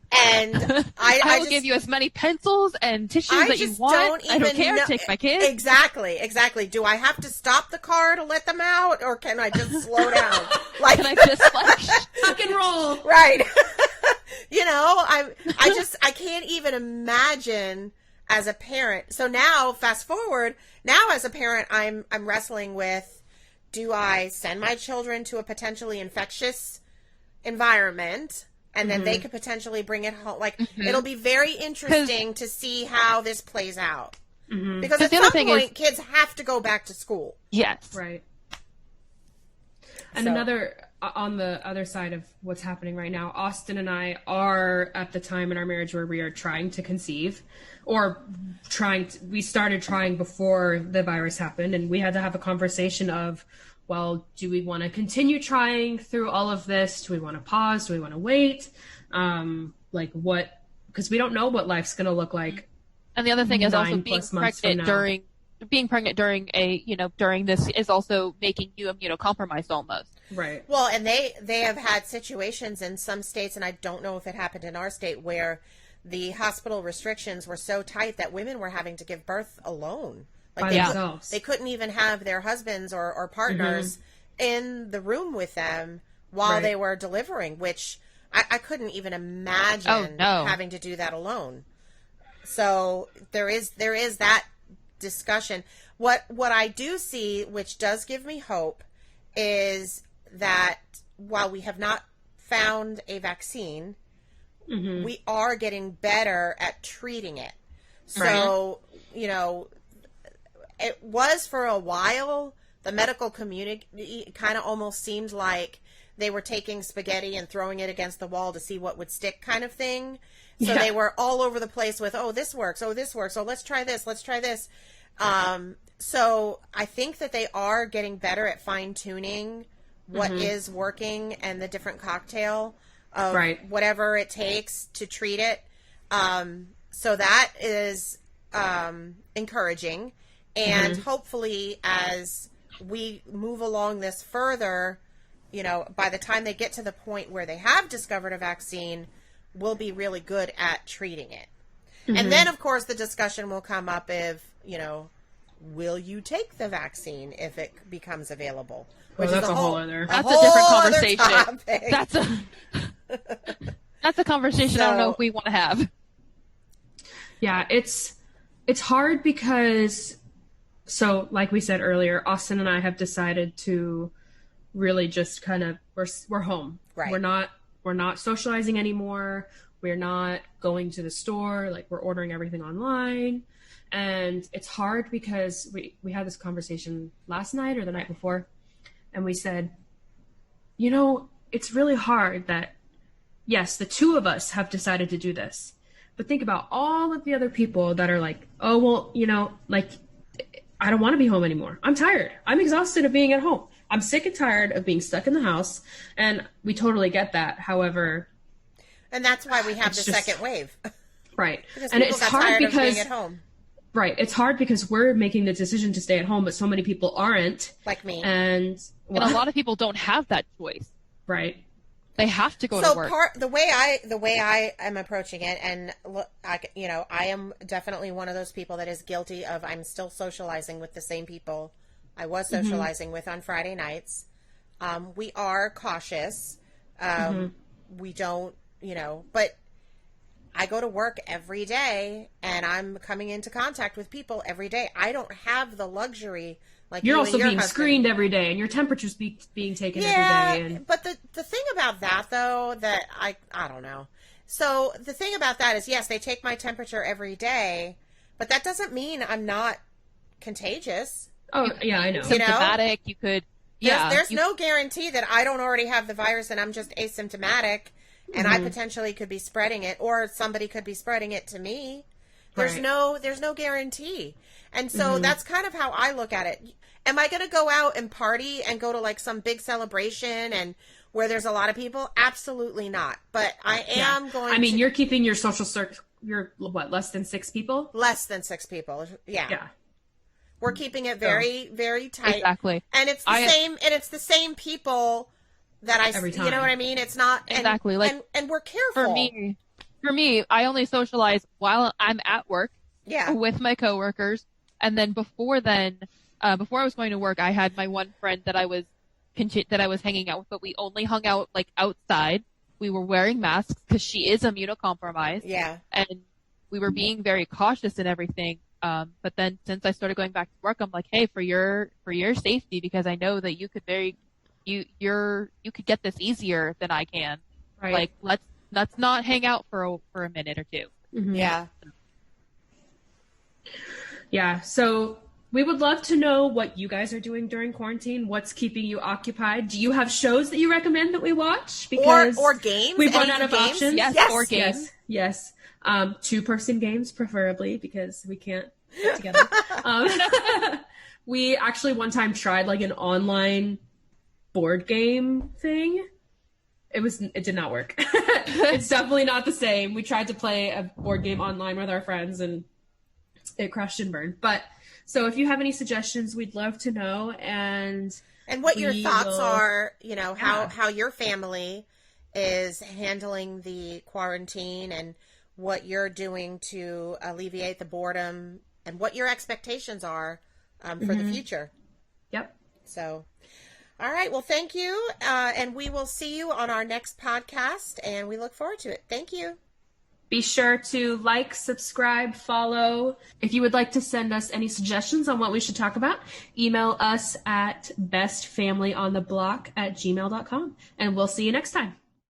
Speaker 2: And
Speaker 3: I will give you as many pencils and tissues that you want. I don't care. Take my kids.
Speaker 2: Exactly. Do I have to stop the car to let them out, or can I just slow down?
Speaker 3: Can I just
Speaker 1: tuck and roll?
Speaker 2: Right. I can't even imagine as a parent. So now, fast forward. Now, as a parent, I'm wrestling with: do I send my children to a potentially infectious environment? And then they could potentially bring it home. It'll be very interesting to see how this plays out. Because at some point, kids have to go back to school.
Speaker 3: Yes.
Speaker 1: Right. And on the other side of what's happening right now, Austin and I are at the time in our marriage where we are trying to conceive, we started trying before the virus happened, and we had to have a conversation of well, do we want to continue trying through all of this? Do we want to pause? Do we want to wait? Like what, because we don't know what life's going to look like.
Speaker 3: And the other thing is also being pregnant during during this is also making you immunocompromised almost.
Speaker 1: Right.
Speaker 2: Well, and they have had situations in some states, and I don't know if it happened in our state, where the hospital restrictions were so tight that women were having to give birth alone. Like they couldn't even have their husbands or partners in the room with them while they were delivering, which I couldn't even imagine having to do that alone. So there is that discussion. What I do see, which does give me hope, is that while we have not found a vaccine, we are getting better at treating it. So, it was for a while, the medical community kind of almost seemed like they were taking spaghetti and throwing it against the wall to see what would stick kind of thing. So they were all over the place with, oh, this works. Oh, this works. Oh, let's try this. Let's try this. So I think that they are getting better at fine tuning what is working and the different cocktail of whatever it takes to treat it. So that is encouraging. And hopefully as we move along this further, by the time they get to the point where they have discovered a vaccine, we'll be really good at treating it. And then, of course, the discussion will come up if, will you take the vaccine if it becomes available?
Speaker 1: Which is a whole other...
Speaker 3: That's a different conversation. That's a conversation I don't know if we want to have.
Speaker 1: Yeah, it's hard because, so like we said earlier, Austin and I have decided to really just kind of, we're home.
Speaker 2: Right.
Speaker 1: We're not socializing anymore. We're not going to the store. Like, we're ordering everything online. And it's hard because we had this conversation last night or the night before. And we said, it's really hard that, yes, the two of us have decided to do this. But think about all of the other people that are like, oh, well, I don't want to be home anymore. I'm tired. I'm exhausted of being at home. I'm sick and tired of being stuck in the house. And we totally get that. However...
Speaker 2: And that's why we have the second wave.
Speaker 1: Right.
Speaker 2: Because
Speaker 1: and
Speaker 2: people
Speaker 1: it's
Speaker 2: got
Speaker 1: hard
Speaker 2: tired
Speaker 1: because
Speaker 2: of being at home.
Speaker 1: Right. It's hard because we're making the decision to stay at home, but so many people aren't.
Speaker 2: Like me.
Speaker 1: And
Speaker 3: a lot of people don't have that choice.
Speaker 1: Right.
Speaker 3: They have to go to work.
Speaker 2: So the way I am approaching it, and look, I am definitely one of those people that is guilty of, I'm still socializing with the same people I was socializing with on Friday nights. We are cautious. We don't, but I go to work every day and I'm coming into contact with people every day. I don't have the luxury like
Speaker 1: you're
Speaker 2: you
Speaker 1: also
Speaker 2: and your
Speaker 1: being
Speaker 2: husband.
Speaker 1: Screened every day and your temperature's being taken every day. And...
Speaker 2: But the thing about that though, that I don't know. So the thing about that is, yes, they take my temperature every day, but that doesn't mean I'm not contagious.
Speaker 1: Oh yeah, I know.
Speaker 3: Symptomatic, you could. Yeah,
Speaker 2: there's no guarantee that I don't already have the virus and I'm just asymptomatic and I potentially could be spreading it, or somebody could be spreading it to me. There's no guarantee. And so that's kind of how I look at it. Am I going to go out and party and go to like some big celebration and where there's a lot of people? Absolutely not. But I am going to...
Speaker 1: I mean, you're keeping your social circle, you're what, less than 6 people?
Speaker 2: Less than 6 people. Yeah. We're keeping it very, very tight.
Speaker 3: Exactly.
Speaker 2: And it's the same people that
Speaker 1: every time.
Speaker 2: You know what I mean? It's not
Speaker 3: exactly
Speaker 2: and we're careful.
Speaker 3: For me, I only socialize while I'm at work.
Speaker 2: Yeah.
Speaker 3: With my coworkers, and then before I was going to work, I had my one friend that I was hanging out with, but we only hung out like outside. We were wearing masks because she is immunocompromised.
Speaker 2: Yeah. And
Speaker 3: we were being very cautious and everything. But then since I started going back to work, I'm like, hey, for your safety, because I know that you could you could get this easier than I can.
Speaker 1: Right.
Speaker 3: Like, let's not hang out for a minute or two.
Speaker 1: Mm-hmm.
Speaker 2: Yeah.
Speaker 1: Yeah. So we would love to know what you guys are doing during quarantine. What's keeping you occupied? Do you have shows that you recommend that we watch? Because
Speaker 2: or games?
Speaker 1: We've run out of options.
Speaker 3: Yes, or games.
Speaker 1: Yes. 2-person games preferably, because we can't get together. We actually one time tried like an online board game thing. It did not work. It's definitely not the same. We tried to play a board game online with our friends and it crashed and burned. But so if you have any suggestions, we'd love to know. And
Speaker 2: what your thoughts are, how your family is handling the quarantine and what you're doing to alleviate the boredom and what your expectations are for the future.
Speaker 1: Yep.
Speaker 2: So, all right. Well, thank you. And we will see you on our next podcast, and we look forward to it. Thank you.
Speaker 1: Be sure to like, subscribe, follow. If you would like to send us any suggestions on what we should talk about, email us at bestfamilyontheblock@gmail.com. And we'll see you next time.